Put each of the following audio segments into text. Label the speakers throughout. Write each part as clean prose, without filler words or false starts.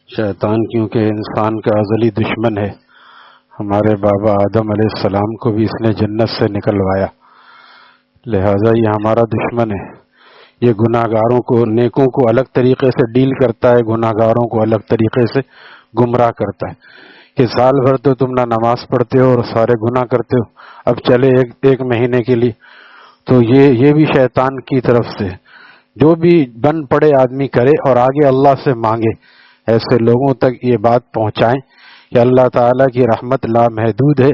Speaker 1: شیطان کیونکہ انسان کا ازلی دشمن ہے، ہمارے بابا آدم علیہ السلام کو بھی اس نے جنت سے نکلوایا، لہذا یہ ہمارا دشمن ہے۔ یہ گناہ گاروں کو، نیکوں کو الگ طریقے سے ڈیل کرتا ہے، گناہ گاروں کو الگ طریقے سے گمراہ کرتا ہے کہ سال بھر تو تم نہ نماز پڑھتے ہو اور سارے گناہ کرتے ہو، اب چلے ایک مہینے کے لیے۔ تو یہ بھی شیطان کی طرف سے جو بھی بن پڑے آدمی کرے اور آگے اللہ سے مانگے، ایسے لوگوں تک یہ بات پہنچائیں کہ اللہ تعالیٰ کی رحمت لامحدود ہے۔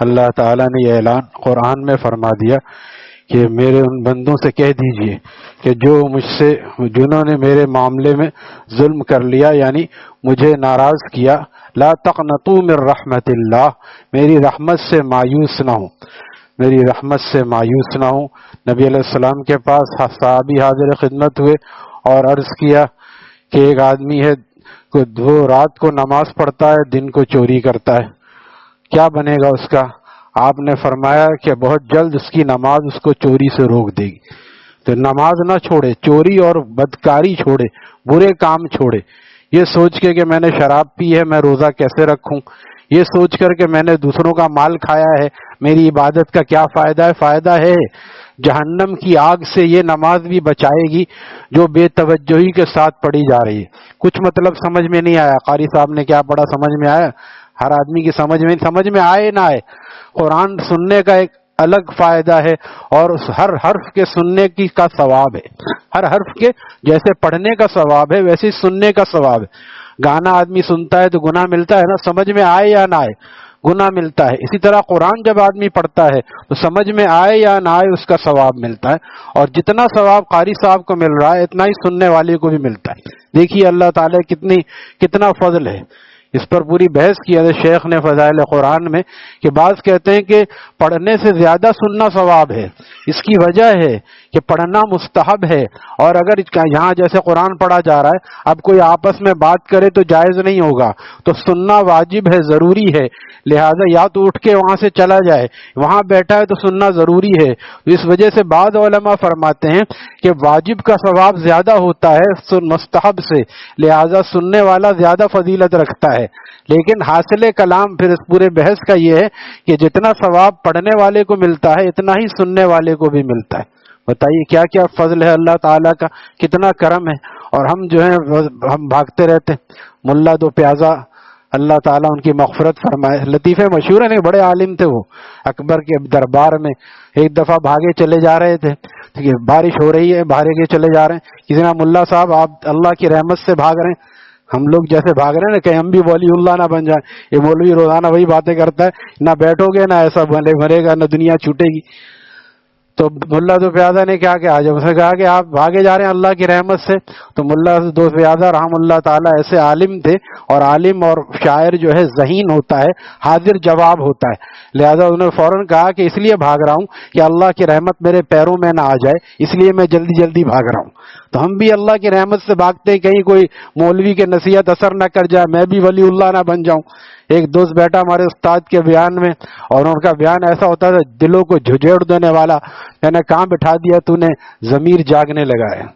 Speaker 1: اللہ تعالیٰ نے یہ اعلان قرآن میں فرما دیا کہ میرے ان بندوں سے کہہ دیجئے کہ جنہوں نے میرے معاملے میں ظلم کر لیا، یعنی مجھے ناراض کیا، لا تقنطوا من رحمت اللہ، میری رحمت سے مایوس نہ ہوں، میری رحمت سے مایوس نہ ہوں۔ نبی علیہ السلام کے پاس صحابی حاضر خدمت ہوئے اور عرض کیا کہ ایک آدمی ہے، وہ رات کو نماز پڑھتا ہے، دن کو چوری کرتا ہے، کیا بنے گا اس کا؟ آپ نے فرمایا کہ بہت جلد اس کی نماز اس کو چوری سے روک دے گی۔ تو نماز نہ چھوڑے، چوری اور بدکاری چھوڑے، برے کام چھوڑے، یہ سوچ کے کہ میں نے شراب پی ہے، میں روزہ کیسے رکھوں، یہ سوچ کر کہ میں نے دوسروں کا مال کھایا ہے، میری عبادت کا کیا فائدہ ہے؟ فائدہ ہے، جہنم کی آگ سے یہ نماز بھی بچائے گی جو بے توجہی کے ساتھ پڑھی جا رہی ہے۔ کچھ مطلب سمجھ میں نہیں آیا، قاری صاحب نے کیا پڑھا سمجھ میں آیا؟ ہر آدمی کی سمجھ میں آئے نہ آئے، قرآن سننے کا ایک الگ فائدہ ہے، اور اس ہر حرف کے سننے کی کا ثواب ہے، ہر حرف کے جیسے پڑھنے کا ثواب ہے ویسے سننے کا ثواب ہے۔ گانا آدمی سنتا ہے تو گناہ ملتا ہے نا، سمجھ میں آئے یا نہ آئے گناہ ملتا ہے۔ اسی طرح قرآن جب آدمی پڑھتا ہے تو سمجھ میں آئے یا نہ آئے اس کا ثواب ملتا ہے، اور جتنا ثواب قاری صاحب کو مل رہا ہے اتنا ہی سننے والے کو بھی ملتا ہے۔ دیکھیے اللہ تعالیٰ کتنا فضل ہے۔ اس پر پوری بحث کی ہے شیخ نے فضائل قرآن میں، کہ بعض کہتے ہیں کہ پڑھنے سے زیادہ سننا ثواب ہے۔ اس کی وجہ ہے کہ پڑھنا مستحب ہے، اور اگر یہاں جیسے قرآن پڑھا جا رہا ہے، اب کوئی آپس میں بات کرے تو جائز نہیں ہوگا، تو سننا واجب ہے، ضروری ہے، لہذا یا تو اٹھ کے وہاں سے چلا جائے، وہاں بیٹھا ہے تو سننا ضروری ہے۔ اس وجہ سے بعض علماء فرماتے ہیں کہ واجب کا ثواب زیادہ ہوتا ہے مستحب سے، لہذا سننے والا زیادہ فضیلت رکھتا ہے۔ لیکن حاصل کلام پھر اس پورے بحث کا یہ ہے کہ جتنا ثواب پڑھنے والے کو ملتا ہے اتنا ہی سننے والے کو بھی ملتا ہے۔ بتائیے کیا کیا فضل ہے اللہ تعالیٰ کا، کتنا کرم ہے، اور ہم جو ہیں ہم بھاگتے رہتے ہیں۔ ملا دو پیازا، اللہ تعالیٰ ان کی مغفرت فرمائے، لطیفے مشہور ہیں، بڑے عالم تھے وہ، اکبر کے دربار میں ایک دفعہ بھاگے چلے جا رہے تھے، بارش ہو رہی ہے، بھاگے چلے جا رہے ہیں، کسی نے ملا صاحب آپ اللہ کی رحمت سے بھاگ رہے ہیں، ہم لوگ جیسے بھاگ رہے ہیں نا کہ ہم بھی ولی اللہ نہ بن جائیں، یہ مولوی روزانہ وہی باتیں کرتا ہے، نہ بیٹھو گے نہ ایسا بنے گا، نہ دنیا چھوٹے گی۔ تو ملا دو پیازا نے کیا کہا، جب اس نے کہا کہ آپ بھاگے جا رہے ہیں اللہ کی رحمت سے، تو ملا دو پیازا رحم اللہ تعالیٰ ایسے عالم تھے، اور عالم اور شاعر جو ہے ذہین ہوتا ہے، حاضر جواب ہوتا ہے، لہذا انہوں نے فوراً کہا کہ اس لیے بھاگ رہا ہوں کہ اللہ کی رحمت میرے پیروں میں نہ آ جائے، اس لیے میں جلدی جلدی بھاگ رہا ہوں۔ تو ہم بھی اللہ کی رحمت سے بھاگتے ہیں، کہیں کوئی مولوی کے نصیحت اثر نہ کر جائے، میں بھی ولی اللہ نہ بن جاؤں۔ ایک دوست بیٹھا ہمارے استاد کے بیان میں، اور ان کا بیان ایسا ہوتا تھا دلوں کو جھجھوڑ دینے والا، میں نے کہاں بٹھا دیا تو نے، ضمیر جاگنے لگا ہے،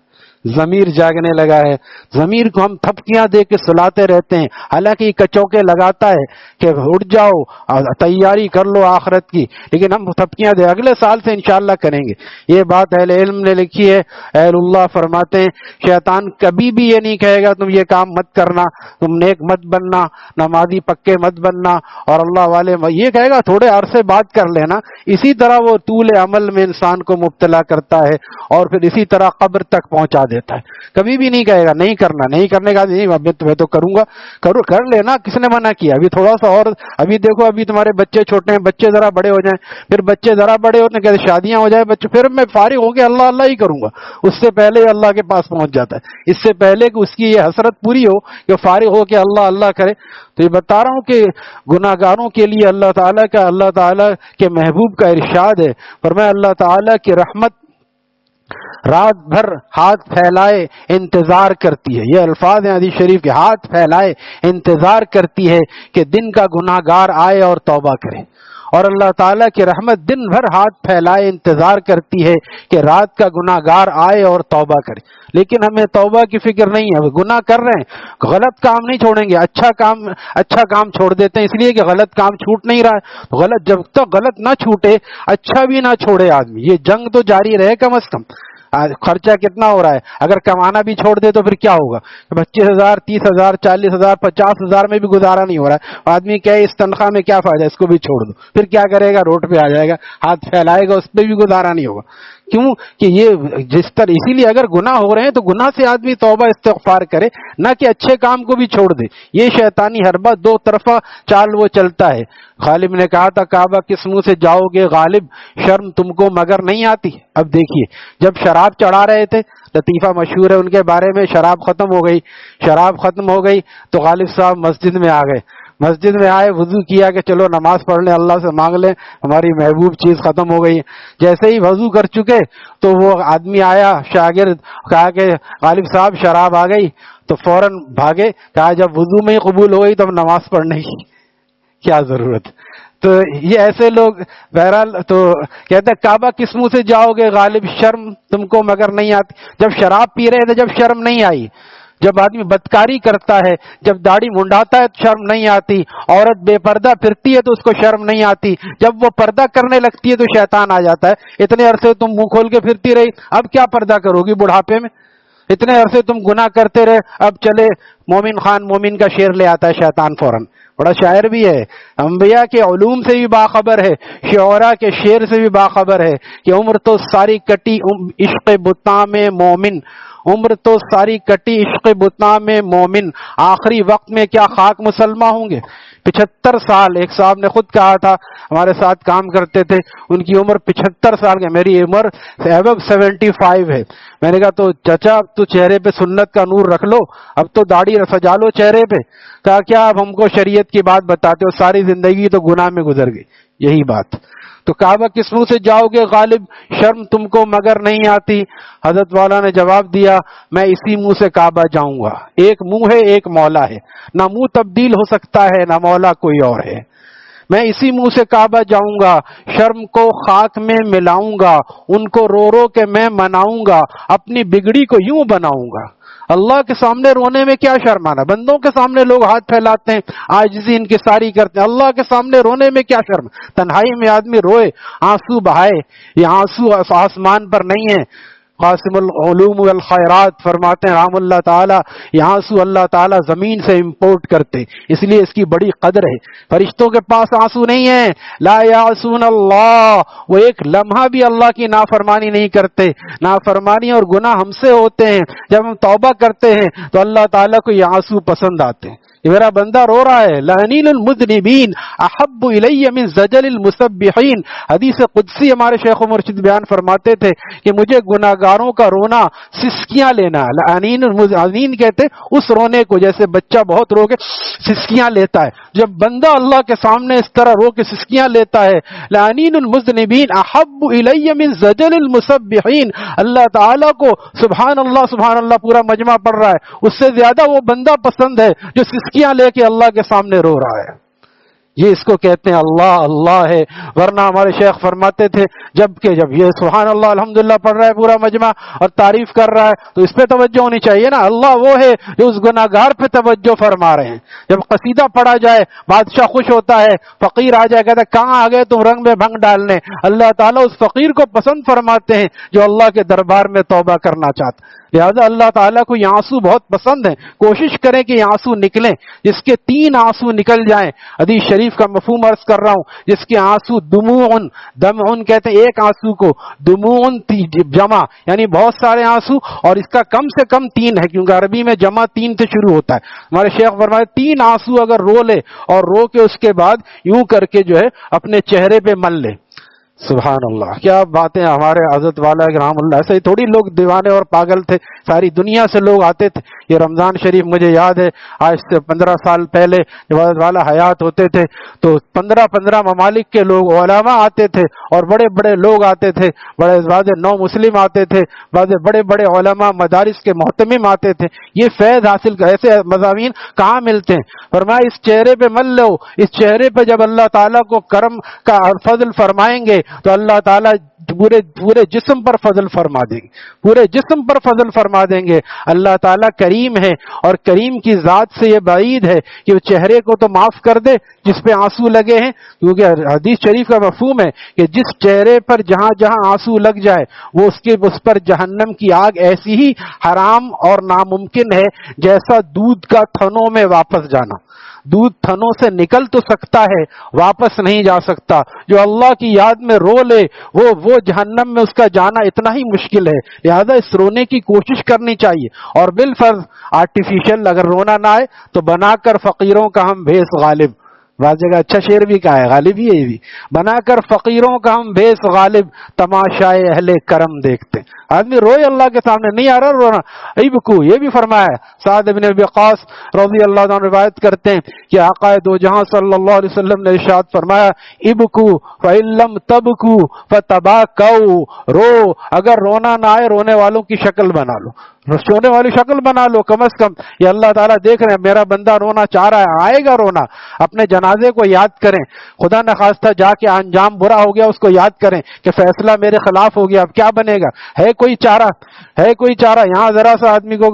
Speaker 1: ضمیر جاگنے لگا ہے۔ ضمیر کو ہم تھپکیاں دے کے سلاتے رہتے ہیں، حالانکہ یہ کچوکے لگاتا ہے کہ اٹھ جاؤ تیاری کر لو آخرت کی، لیکن ہم تھپکیاں دے، اگلے سال سے انشاءاللہ کریں گے۔ یہ بات اہل علم نے لکھی ہے، اہل اللہ فرماتے ہیں شیطان کبھی بھی یہ نہیں کہے گا تم یہ کام مت کرنا، تم نیک مت بننا، نمازی پکے مت بننا، اور اللہ والے یہ کہے گا تھوڑے عرصے بات کر لینا۔ اسی طرح وہ طول عمل میں انسان کو مبتلا کرتا ہے، اور پھر اسی طرح قبر تک پہنچا دیتا ہے۔ کبھی بھی نہیں کہے گا نہیں کرنا، نہیں کرنے کا نہیں، میں تو کروں گا، کر لینا، کس نے منع کیا؟ ابھی تھوڑا سا اور، ابھی دیکھو ابھی تمہارے بچے چھوٹے ہیں، بچے ذرا بڑے ہو جائیں، پھر بچے ذرا بڑے ہوتے ہیں کہتے شادیاں ہو جائے بچے، پھر میں فارغ ہو کے اللہ اللہ ہی کروں گا، اس سے پہلے ہی اللہ کے پاس پہنچ جاتا ہے، اس سے پہلے کہ اس کی یہ حسرت پوری ہو کہ فارغ ہو کے اللہ اللہ کرے۔ تو یہ بتا رہا ہوں کہ گناہ گاروں کے لیے اللہ تعالیٰ کے محبوب کا ارشاد ہے، فرمایا اللہ تعالیٰ کی رحمت رات بھر ہاتھ پھیلائے انتظار کرتی ہے، یہ الفاظ ہیں حدیث شریف کے، ہاتھ پھیلائے انتظار کرتی ہے کہ دن کا گناہ گار آئے اور توبہ کرے، اور اللہ تعالیٰ کی رحمت دن بھر ہاتھ پھیلائے انتظار کرتی ہے کہ رات کا گناہ گار آئے اور توبہ کرے، لیکن ہمیں توبہ کی فکر نہیں ہے، گناہ کر رہے ہیں، غلط کام نہیں چھوڑیں گے، اچھا کام چھوڑ دیتے ہیں اس لیے کہ غلط کام چھوٹ نہیں رہا ہے۔ غلط جب تک غلط نہ چھوٹے اچھا بھی نہ چھوڑے آدمی، یہ جنگ تو جاری رہے کم از کم۔ خرچہ کتنا ہو رہا ہے، اگر کمانا بھی چھوڑ دے تو پھر کیا ہوگا؟ 25,000 30,000 40,000 50,000 میں بھی گزارا نہیں ہو رہا ہے، آدمی کہے اس تنخواہ میں کیا فائدہ، اس کو بھی چھوڑ دو، پھر کیا کرے گا؟ روڈ پہ آ جائے گا، ہاتھ پھیلائے گا، اس پہ بھی گزارا نہیں ہوگا۔ کیوں کہ یہ جس طرح، اسی لیے اگر گناہ ہو رہے ہیں تو گناہ سے آدمی توبہ استغفار کرے، نہ کہ اچھے کام کو بھی چھوڑ دے۔ یہ شیطانی حربہ دو طرفہ چال وہ چلتا ہے۔ غالب نے کہا تھا کعبہ کس منہ سے جاؤ گے غالب، شرم تم کو مگر نہیں آتی؟ اب دیکھیے، جب شراب چڑھا رہے تھے، لطیفہ مشہور ہے ان کے بارے میں، شراب ختم ہو گئی تو غالب صاحب مسجد میں آ گئے، مسجد میں آئے، وضو کیا کہ چلو نماز پڑھ لیں، اللہ سے مانگ لیں، ہماری محبوب چیز ختم ہو گئی ہے۔ جیسے ہی وضو کر چکے تو وہ آدمی آیا شاگرد، کہا کہ غالب صاحب شراب آ گئی، تو فوراً بھاگے، کہا جب وضو میں ہی قبول ہو گئی تو اب نماز پڑھنے کی کیا ضرورت؟ تو یہ ایسے لوگ، بہرحال تو کہتے ہیں کعبہ کس منہ سے جاؤ گے غالب، شرم تم کو مگر نہیں آتی؟ جب شراب پی رہے تھے جب شرم نہیں آئی، جب آدمی بدکاری کرتا ہے، جب داڑھی منڈاتا ہے تو شرم نہیں آتی، عورت بے پردہ پھرتی ہے تو اس کو شرم نہیں آتی، جب وہ پردہ کرنے لگتی ہے تو شیطان آ جاتا ہے، اتنے عرصے تم منہ کھول کے پھرتی رہی، اب کیا پردہ کرو گی بڑھاپے میں؟ اتنے عرصے تم گناہ کرتے رہے، اب چلے مومن خان مومن کا شعر لے آتا ہے شیطان فوراً، بڑا شاعر بھی ہے، انبیاء کے علوم سے بھی باخبر ہے، شعراء کے شعر سے بھی باخبر ہے کہ عمر تو ساری کٹی عشق بتاں میں مومن، عمر تو ساری کٹی عشق بتاں میں مومن، آخری وقت میں کیا خاک مسلمہ ہوں گے؟ 75 سال، ایک صاحب نے خود کہا تھا، ہمارے ساتھ کام کرتے تھے، ان کی عمر 75 سال کی، میری عمر ابو 75 ہے۔ میں نے کہا تو چچا اب تو چہرے پہ سنت کا نور رکھ لو، اب تو داڑھی سجا لو چہرے پہ۔ کہا کیا اب ہم کو شریعت کی بات بتاتے ہو، ساری زندگی تو گناہ میں گزر گئی۔ یہی بات تو کعبہ کس منہ سے جاؤ گے غالب، شرم تم کو مگر نہیں آتی؟ حضرت والا نے جواب دیا میں اسی منہ سے کعبہ جاؤں گا، ایک منہ ہے ایک مولا ہے، نہ منہ تبدیل ہو سکتا ہے نہ مولا کوئی اور ہے، میں اسی منہ سے کعبہ جاؤں گا، شرم کو خاک میں ملاؤں گا، ان کو رو رو کے میں مناؤں گا، اپنی بگڑی کو یوں بناؤں گا۔ اللہ کے سامنے رونے میں کیا شرمانا، بندوں کے سامنے لوگ ہاتھ پھیلاتے ہیں، عاجزی انکساری کرتے ہیں، اللہ کے سامنے رونے میں کیا شرم؟ تنہائی میں آدمی روئے، آنسو بہائے، یہ آنسو آسمان پر نہیں ہے۔ قاسم العلوم والخیرات فرماتے ہیں رحم اللہ تعالیٰ، یہ آنسو اللہ تعالیٰ زمین سے امپورٹ کرتے، اس لیے اس کی بڑی قدر ہے۔ فرشتوں کے پاس آنسو نہیں ہے، لا یعصون اللہ، وہ ایک لمحہ بھی اللہ کی نافرمانی نہیں کرتے۔ نافرمانی اور گناہ ہم سے ہوتے ہیں، جب ہم توبہ کرتے ہیں تو اللہ تعالیٰ کو یہ آنسو پسند آتے ہیں، یہ میرا بندہ رو رہا ہے، لعنین المذنبین احب الی من زجل المسبحین۔ حدیث قدسی ہمارے شیخ و مرشد بیان فرماتے تھے کہ مجھے گناہگاروں کا رونا سسکیاں لینا، لعنین المذنبین کہتے اس رونے کو جیسے بچہ بہت رو کے سسکیاں لیتا ہے، جب بندہ اللہ کے سامنے اس طرح رو کے سسکیاں لیتا ہے، لعنین المذنبین احب الی من زجل المسبحین، اللہ تعالیٰ کو سبحان اللہ پورا مجمع پڑھ رہا ہے، اس سے زیادہ وہ بندہ پسند ہے جو سسکیاں لے کے اللہ کے سامنے رو رہا ہے۔ یہ اس کو کہتے ہیں اللہ اللہ ہے۔ ورنہ ہمارے شیخ فرماتے تھے جب یہ سبحان اللہ الحمدللہ پڑھ رہا ہے پورا مجمع اور تعریف کر رہا ہے تو اس پہ توجہ ہونی چاہیے نا، اللہ وہ ہے جو اس گناہگار پہ توجہ فرما رہے ہیں۔ جب قصیدہ پڑھا جائے بادشاہ خوش ہوتا ہے، فقیر آ جائے کہتا ہے کہاں آ گئے تم رنگ میں بھنگ ڈالنے، اللہ تعالیٰ اس فقیر کو پسند فرماتے ہیں جو اللہ کے دربار میں توبہ کرنا چاہتا۔ لہذا اللہ تعالیٰ کو یہ آنسو بہت پسند ہیں، کوشش کریں کہ یہ آنسو نکلیں، جس کے 3 آنسو نکل جائیں۔ حدیث شریف کا مفہوم عرض کر رہا ہوں، جس کے آنسو دمعن کہتے ہیں ایک آنسو کو، دموعن جمع یعنی بہت سارے آنسو، اور اس کا کم سے کم 3 ہے کیونکہ عربی میں جمع 3 سے شروع ہوتا ہے۔ ہمارے شیخ فرمائے 3 آنسو اگر رو لے اور رو کے اس کے بعد یوں کر کے جو ہے اپنے چہرے پہ مل لے، سبحان اللہ، کیا باتیں ہمارے حضرت والا رحم اللہ. ایسے ہی تھوڑی لوگ دیوانے اور پاگل تھے، ساری دنیا سے لوگ آتے تھے. یہ رمضان شریف مجھے یاد ہے آج سے 15 سال پہلے جب حضرت والا حیات ہوتے تھے تو 15 ممالک کے لوگ علماء آتے تھے اور بڑے بڑے لوگ آتے تھے، بعض نو مسلم آتے تھے، بعض بڑے بڑے علماء مدارس کے محتمم آتے تھے. یہ فیض حاصل کر ایسے مضامین کہاں ملتے ہیں؟ فرمایا اس چہرے پہ مل لو، اس چہرے پہ جب اللہ تعالیٰ کو کرم کا فضل فرمائیں گے تو اللہ تعالیٰ پورے جسم پر فضل فرما دیں گے، پورے جسم پر فضل فرما دیں گے. اللہ تعالیٰ کریم ہے اور کریم کی ذات سے یہ بعید ہے کہ وہ چہرے کو تو معاف کر دے جس پہ آنسو لگے ہیں، کیونکہ حدیث شریف کا مفہوم ہے کہ جس چہرے پر جہاں جہاں آنسو لگ جائے وہ اس پر جہنم کی آگ ایسی ہی حرام اور ناممکن ہے جیسا دودھ کا تھنوں میں واپس جانا. دودھ تھنوں سے نکل تو سکتا ہے، واپس نہیں جا سکتا. جو اللہ کی یاد میں رو لے وہ جہنم میں اس کا جانا اتنا ہی مشکل ہے. لہذا اس رونے کی کوشش کرنی چاہیے، اور بالفرض آرٹیفیشل اگر رونا نہ آئے تو بنا کر فقیروں کا ہم بھیس غالب، بعض جگہ اچھا شعر بھی کہا ہے، غالب ہی ہے یہ بھی، بنا کر فقیروں کا ہم بھیس غالب تماشائے اہل کرم دیکھتے. آدمی روئے اللہ کے سامنے، نہیں آ رہا رونا، ایبکو. یہ بھی فرمایا ہے. سعد بن ابی وقاص رضی اللہ عنہ روایت کرتے ہیں کہ آقا دو جہاں صلی اللہ علیہ وسلم نے ارشاد فرمایا ابکو فإن لم تبکو فتباکو. رو، اگر رونا نہ آئے رونے والوں کی شکل بنا لو، رونے والی شکل بنا لو. کم از کم یہ اللہ تعالیٰ دیکھ رہے ہیں میرا بندہ رونا چاہ رہا ہے، آئے گا رونا. اپنے جنازے کو یاد کریں، خدا نخواستہ جا کے انجام برا ہو گیا اس کو یاد کریں کہ فیصلہ میرے خلاف ہو گیا، اب کیا بنے گا؟ ہے کوئی چارہ؟ ہے کوئی چارہ؟ یہاں ذرا سا آدمی کو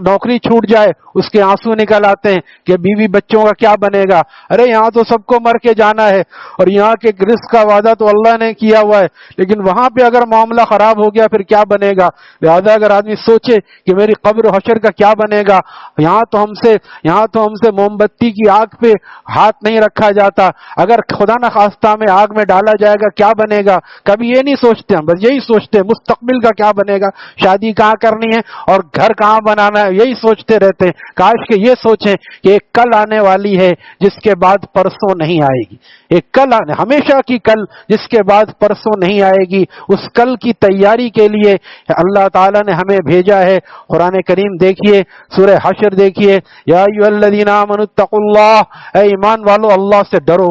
Speaker 1: نوکری چھوٹ جائے اس کے آنسو نکل آتے ہیں کہ بیوی بچوں کا کیا بنے گا. ارے یہاں تو سب کو مر کے جانا ہے اور یہاں کے رزق کا وعدہ تو اللہ نے کیا ہوا ہے، لیکن وہاں پہ اگر معاملہ خراب ہو گیا پھر کیا بنے گا؟ لہذا اگر آدمی سوچے کہ میری قبر و حشر کا کیا بنے گا، یہاں تو ہم سے موم بتی کی آگ پہ ہاتھ نہیں رکھا جاتا، اگر خدا نخواستہ میں آگ میں ڈالا جائے گا کیا بنے گا؟ کبھی یہ نہیں سوچتے ہم، بس یہی سوچتے ہیں مستقبل کا کیا بنے گا، شادی کہاں کرنی ہے اور گھر کہاں بنانا ہے، یہی سوچتے رہتے ہیں. کاش کہ یہ سوچیں کہ ایک کل آنے والی ہے جس کے بعد پرسوں نہیں آئے گی. ایک کل ہمیشہ کی کل جس کے بعد پرسوں نہیں آئے گی. اس کل کی تیاری کے لیے اللہ تعالیٰ نے ہمیں بھیجا ہے. قرآن کریم دیکھیے، سورہ حشر دیکھیے، یا ایھا الذین آمنوا اتقوا اللہ، اے ایمان والو اللہ سے ڈرو.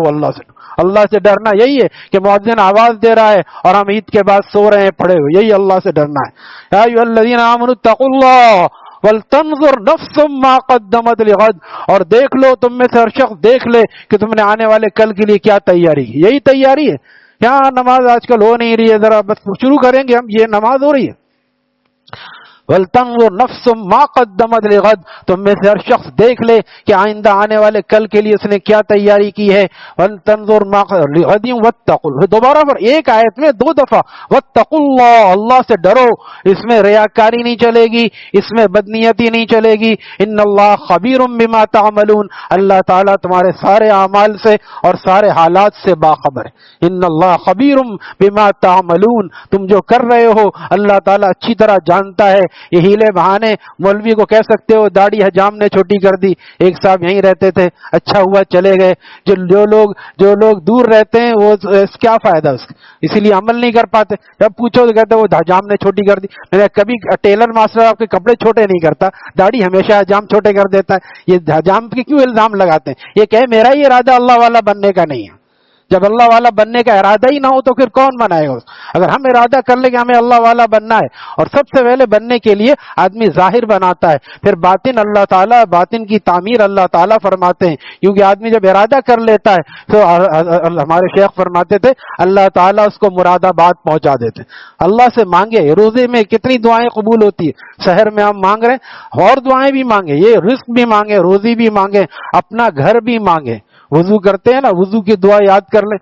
Speaker 1: اللہ سے ڈرنا یہی ہے کہ مؤذن آواز دے رہا ہے اور ہم عید کے بعد سو رہے ہیں پڑے ہوئے، یہی اللہ سے ڈرنا ہے. یا ایھا الذین آمنوا اتقوا اللہ وَلْتَنْظُرْ نَفْسٌ مَا قَدَّمَتْ لِغَدٍ. اور دیکھ لو، تم میں سے ہر شخص دیکھ لے کہ تم نے آنے والے کل کے لیے کیا تیاری کی. یہی تیاری ہے. یہاں نماز آج کل ہو نہیں رہی ہے، ذرا بس شروع کریں گے ہم، یہ نماز ہو رہی ہے. وَلْتَنْظُرْ نَفْسٌ مَا قَدَّمَتْ لِغَدٍ. تم میں سے ہر شخص دیکھ لے کہ آئندہ آنے والے کل کے لیے اس نے کیا تیاری کی ہے. وَلْتَنْظُرْ مَا لِغَدٍ وَاتَّقُوا. دوبارہ پر ایک آیت میں 2 دفعہ وَاتَّقُوا اللَّهَ، اللہ سے ڈرو. اس میں ریاکاری نہیں چلے گی، اس میں بدنیتی نہیں چلے گی. ان اللہ خبیر بما تعملون، اللہ تعالیٰ تمہارے سارے اعمال سے اور سارے حالات سے باخبر ہے. ان اللہ خبیر بما تعملون، تم جو کر رہے ہو اللہ تعالیٰ اچھی طرح جانتا ہے. یہ ہیلے بہانے مولوی کو کہہ سکتے ہو داڑھی حجام نے چھوٹی کر دی، ایک صاحب یہیں رہتے تھے، اچھا ہوا چلے گئے. جو لوگ دور رہتے ہیں وہ کیا فائدہ اس کا، اسی لیے عمل نہیں کر پاتے. جب پوچھو تو کہتے ہیں وہ حجام نے چھوٹی کر دی. میں نے کبھی ٹیلر ماسٹر آپ کے کپڑے چھوٹے نہیں کرتا، داڑھی ہمیشہ حجام چھوٹے کر دیتا ہے. یہ حجام کے کیوں الزام لگاتے ہیں؟ یہ کہ میرا ہی ارادہ اللہ والا بننے کا نہیں ہے. جب اللہ والا بننے کا ارادہ ہی نہ ہو تو پھر کون بنائے گا؟ اگر ہم ارادہ کر لیں کہ ہمیں اللہ والا بننا ہے، اور سب سے پہلے بننے کے لیے آدمی ظاہر بناتا ہے، پھر باطن اللہ تعالیٰ، باطن کی تعمیر اللہ تعالیٰ فرماتے ہیں. کیونکہ آدمی جب ارادہ کر لیتا ہے تو ہمارے شیخ فرماتے تھے اللہ تعالیٰ اس کو مراد آباد پہنچا دیتے. اللہ سے مانگے. روزے میں کتنی دعائیں قبول ہوتی ہے، سحر میں ہم مانگ رہے ہیں، اور دعائیں بھی مانگے، یہ رزق بھی مانگے، روزی بھی مانگے، اپنا گھر بھی مانگے. وضو کرتے ہیں نا، وضو کی دعا یاد کر لیں.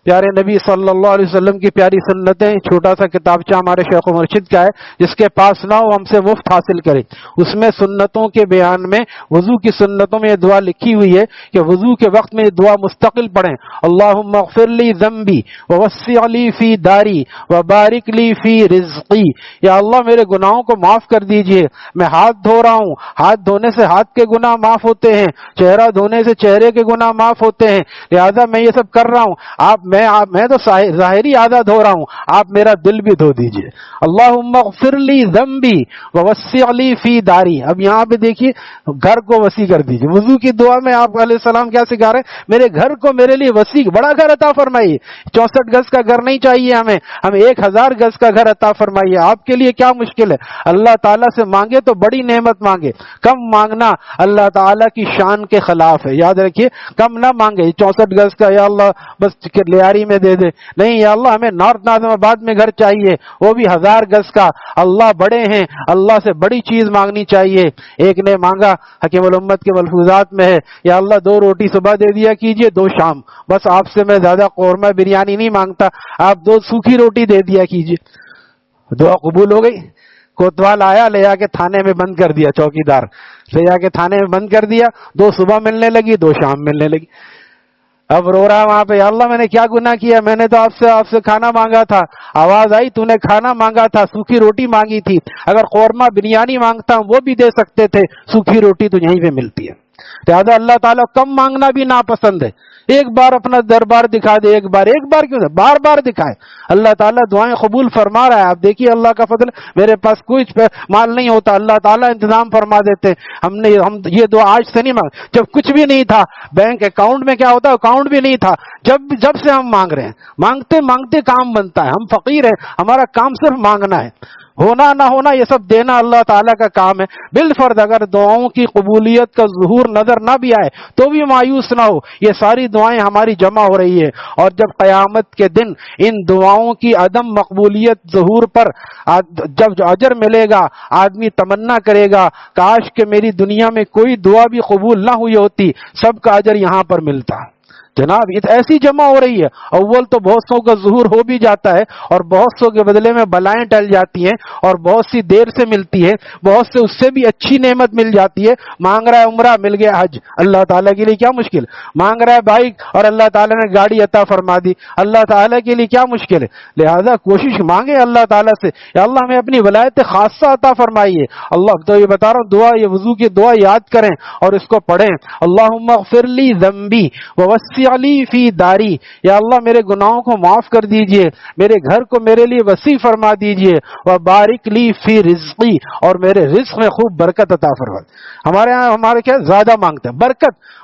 Speaker 1: پیارے نبی صلی اللہ علیہ وسلم کی پیاری سنتیں، چھوٹا سا کتابچہ ہمارے شیخ و مرشد کا ہے، جس کے پاس نہ ہو ہم سے مفت حاصل کرے. اس میں سنتوں کے بیان میں، وضو کی سنتوں میں یہ دعا لکھی ہوئی ہے کہ وضو کے وقت میں یہ دعا مستقل پڑھیں. اللہم اغفر لی ذنبی ووسع لی فی داری وبارک لی فی رزقی. یا اللہ میرے گناہوں کو معاف کر دیجئے، میں ہاتھ دھو رہا ہوں، ہاتھ دھونے سے ہاتھ کے گناہ معاف ہوتے ہیں، چہرہ دھونے سے چہرے کے گناہ معاف ہوتے ہیں، لہذا میں یہ سب کر رہا ہوں. آپ میں تو ظاہری آدھا دھو رہا ہوں، آپ میرا دل بھی دھو دیجئے۔ اللہم اغفر لی ذنبی ووسع لی فی داری۔ اب یہاں پہ دیکھیے گھر کو وسیع کر دیجئے۔ وضو کی دعا میں آپ علیہ السلام کیا سکھا رہے ہیں؟ میرے گھر کو میرے لیے وسیع بڑا گھر عطا فرمائیے۔ 64 گز کا گھر نہیں چاہیے ہمیں 1000 گز کا گھر عطا فرمائیے۔ آپ کے لیے کیا مشکل ہے؟ اللہ تعالیٰ سے مانگے تو بڑی نعمت مانگے، کم مانگنا اللہ تعالیٰ کی شان کے خلاف ہے۔ یاد رکھیے کم نہ مانگے 64 گز کا یا اللہ بس لیاری میں دے دے، نہیں یا اللہ ہمیں نارتھ ناظم آباد میں گھر چاہیے، وہ بھی 1000 گز کا۔ اللہ بڑے ہیں، اللہ سے بڑی چیز مانگنی چاہیے۔ ایک نے مانگا، حکیم الامت کے ملفوظات میں ہے، یا اللہ 2 روٹی صبح دے دیا کیجئے 2 شام، بس آپ سے میں زیادہ قورمہ بریانی نہیں مانگتا، آپ 2 سوکھی روٹی دے دیا کیجئے۔ دعا قبول ہو گئی۔ کوتوال آیا، لے جا کے تھانے میں بند کر دیا، چوکیدار لے جا کے تھانے میں بند کر دیا، 2 صبح ملنے لگی 2 شام ملنے لگی۔ اب رو رہا وہاں پہ، یا اللہ میں نے کیا گناہ کیا؟ میں نے تو آپ سے کھانا مانگا تھا، آواز آئی تو نے کھانا مانگا تھا، سوکھی روٹی مانگی تھی، اگر قورمہ بریانی مانگتا ہوں وہ بھی دے سکتے تھے، سوکھی روٹی تو یہیں پہ ملتی ہے۔ لہٰذا اللہ تعالیٰ کم مانگنا بھی ناپسند ہے۔ ایک بار اپنا دربار دکھا دے، ایک بار کیوں دے، بار بار دکھائے۔ اللہ تعالیٰ دعائیں قبول فرما رہا ہے۔ آپ دیکھیے اللہ کا فضل، میرے پاس کوئی مال نہیں ہوتا، اللہ تعالیٰ انتظام فرما دیتے۔ ہم یہ دعا آج سے نہیں مانگ، جب کچھ بھی نہیں تھا، بینک اکاؤنٹ میں کیا ہوتا، اکاؤنٹ بھی نہیں تھا، جب سے ہم مانگ رہے ہیں، مانگتے مانگتے کام بنتا ہے۔ ہم فقیر ہیں، ہمارا کام صرف مانگنا ہے، ہونا نہ ہونا یہ سب دینا اللہ تعالیٰ کا کام ہے۔ بالفرض اگر دعاؤں کی قبولیت کا ظہور نظر نہ بھی آئے تو بھی مایوس نہ ہو، یہ ساری دعائیں ہماری جمع ہو رہی ہے، اور جب قیامت کے دن ان دعاؤں کی عدم مقبولیت ظہور پر جب اجر ملے گا، آدمی تمنا کرے گا کاش کہ میری دنیا میں کوئی دعا بھی قبول نہ ہوئی ہوتی، سب کا اجر یہاں پر ملتا۔ جناب یہ ایسی جمع ہو رہی ہے، اول تو بہت سو کا ظہور ہو بھی جاتا ہے، اور بہت سو کے بدلے میں بلائیں ٹل جاتی ہیں، اور بہت سی دیر سے ملتی ہے، بہت سے اس سے بھی اچھی نعمت مل جاتی ہے۔ مانگ رہا ہے عمرہ، مل گیا حج، اللہ تعالیٰ کے لیے کیا مشکل؟ مانگ رہا ہے بائک اور اللہ تعالیٰ نے گاڑی عطا فرما دی، اللہ تعالیٰ کے لیے کیا مشکل ہے؟ لہذا کوشش مانگے اللہ تعالیٰ سے، یا اللہ ہمیں اپنی ولایت خاصہ عطا فرمائیے۔ اللہ تو یہ بتا رہا ہوں، دعا یہ وضو کی دعا یاد کریں اور اس کو پڑھیں۔ اللہم اغفر لی ذنبی ووسع لی فی داری، یا اللہ میرے گناہوں کو معاف کر دیجئے، میرے گھر کو میرے لیے وسیع فرما دیجئے، وبارک لی فی رزقی، اور میرے رزق میں خوب برکت عطا فرما۔ ہمارے کیا زیادہ مانگتے ہیں،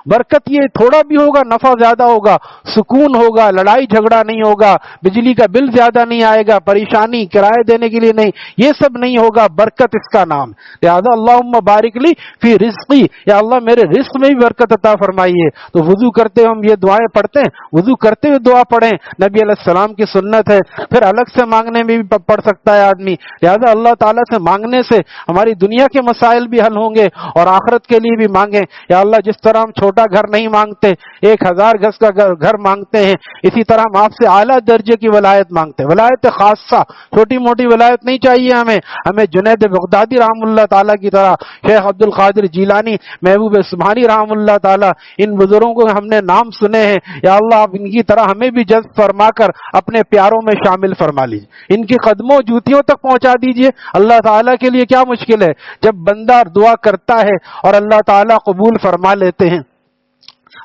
Speaker 1: برکت یہ تھوڑا بھی ہوگا نفع زیادہ ہوگا، سکون ہوگا، لڑائی جھگڑا نہیں ہوگا، بجلی کا بل زیادہ نہیں آئے گا، پریشانی کرائے دینے کے لیے نہیں، یہ سب نہیں ہوگا، برکت اس کا نام۔ لہذا اللہم بارک لی فی رزقی، یا اللہ میرے رزق میں بھی برکت عطا فرمائیے۔ تو وضو کرتے ہم یہ دعائیں پڑھتے ہیں، وضو کرتے ہوئے دعا پڑھیں، نبی علیہ السلام کی سنت ہے، پھر الگ سے مانگنے میں بھی پڑھ سکتا ہے آدمی۔ لہذا اللہ تعالیٰ سے مانگنے سے ہماری دنیا کے مسائل بھی حل ہوں گے اور آخرت کے لیے بھی مانگیں۔ یا اللہ جس طرح ہم چھوٹا گھر نہیں مانگتے، 1000 گز کا گھر مانگتے ہیں، اسی طرح ہم آپ سے اعلیٰ درجے کی ولایت مانگتے ہیں، ولایت خاصہ، چھوٹی موٹی ولایت نہیں چاہیے ہمیں جنید بغدادی رحم اللہ تعالیٰ کی طرح، شیخ عبد القادر جیلانی، محبوب سبحانی رحم اللہ تعالیٰ، ان بزرگوں کو ہم نے نام سنے ہیں، یا اللہ آپ ان کی طرح ہمیں بھی جذب فرما کر اپنے پیاروں میں شامل فرما لیجیے، ان کی قدموں جوتیوں تک پہنچا دیجیے۔ اللہ تعالیٰ کے لیے کیا مشکل ہے؟ جب بندہ دعا کرتا ہے اور اللہ تعالیٰ قبول فرما لیتے ہیں۔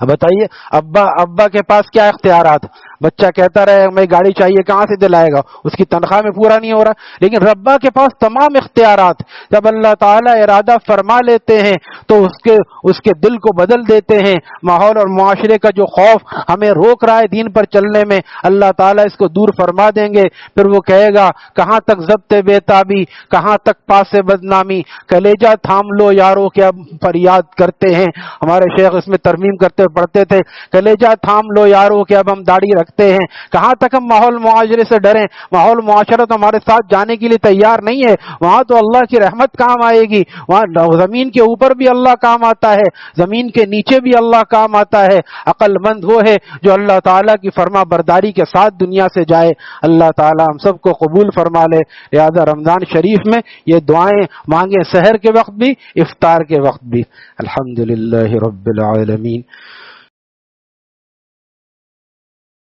Speaker 1: اب بتائیے ابا کے پاس کیا اختیارات؟ بچہ کہتا رہے میں گاڑی چاہیے، کہاں سے دلائے گا؟ اس کی تنخواہ میں پورا نہیں ہو رہا، لیکن ربا کے پاس تمام اختیارات، جب اللہ تعالیٰ ارادہ فرما لیتے ہیں تو اس کے دل کو بدل دیتے ہیں۔ ماحول اور معاشرے کا جو خوف ہمیں روک رہا ہے دین پر چلنے میں، اللہ تعالیٰ اس کو دور فرما دیں گے، پھر وہ کہے گا کہاں تک ضبط بے تابی، کہاں تک پاس بدنامی، کلیجہ تھام لو یارو کیا فریاد کرتے ہیں ہمارے شیخ، اس میں ترمیم کرتے پڑھتے تھے، کلیجہ تھام لو یارو کہ اب ہم داڑھی رکھتے ہیں۔ کہاں تک ہم ماحول معاشرے سے ڈریں؟ ماحول معاشرہ تو ہمارے ساتھ جانے کے لیے تیار نہیں ہے، وہاں تو اللہ کی رحمت کام آئے گی، وہاں زمین کے اوپر بھی اللہ کام آتا ہے، زمین کے نیچے بھی اللہ کام آتا ہے۔ عقل مند وہ ہے جو اللہ تعالیٰ کی فرما برداری کے ساتھ دنیا سے جائے۔ اللہ تعالیٰ ہم سب کو قبول فرما لے۔ لہذا رمضان شریف میں یہ دعائیں مانگیں، سحر کے وقت بھی، افطار کے وقت بھی۔ الحمدللہ رب العالمین۔